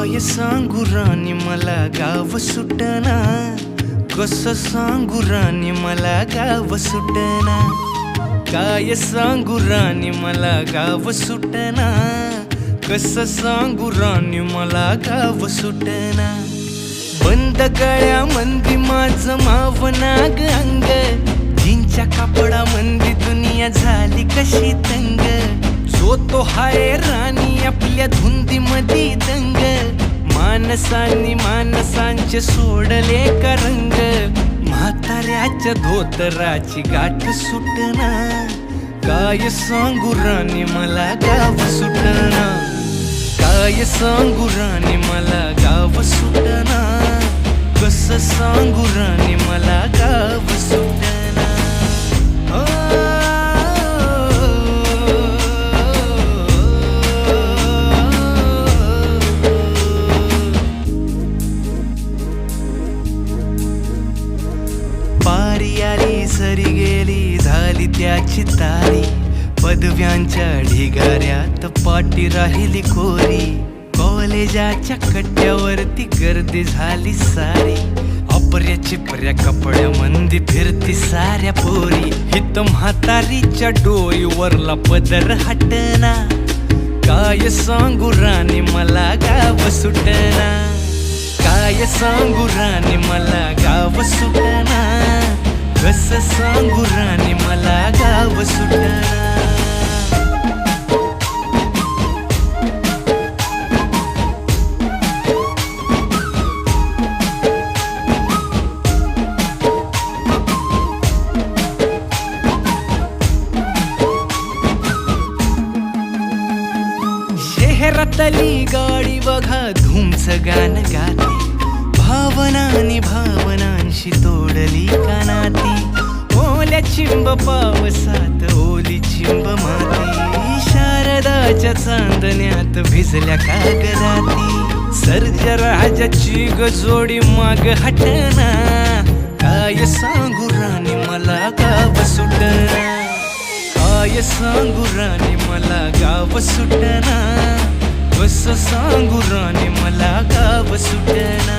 काय सांगू राणी मला गाव सुटना, कसं सांगू राणी मला गाव सुटना. काय सांगू राणी मला गाव सुटना, कसं सांगू राणी मला गाव सुटना. बंद गळ्या मंदी माझं मावनाग अंग, जीनच्या कापडा मंदी दुनिया झाली कशी तंग. जो तो हाय राणी आपल्या धुंदी मधी दंग, माणसांनी माणसांचे सोडले का रंग. म्हाताऱ्याच्या धोतराची गाठ सुटना, काय सांगू राणी मला गाव सुटना. काय सांगू राणी मला गाव सुटना, कसं सांगू राणी मला गाव सुटना. पारी आली सरी गेली झाली त्याची तारी, पदव्यांच्या ढिगाऱ्यात पाठी राहिली कोरी. कॉलेजाच्या कट्ट्यावरती गर्दी झाली सारी, अपऱ्या चिपऱ्या कपड्या मंदी फिरती साऱ्या पोरी. हित म्हातारीच्या डोईवरला पदर हटना, काय सांगू राणी मला गाव सुटना. काय सांगू राणी मला गाव सुटना, कसं सांगू राणी मला गाव सुटना. शहरातली गाडी बघा धूमचं गाणं गाते, भावनांनी भावनांशी तोडली कानाती. ओल्या चिंब पावसात ओली चिंब माती, शारदाच्या चांदण्यात भिजल्या कागदाती. सर्जराजाची गजोडी माग हटना, काय सांगू राणी मला गाव सुटना. काय सांगू राणी मला गाव सुटना, कसं सांगू राणी मला गाव सुटना.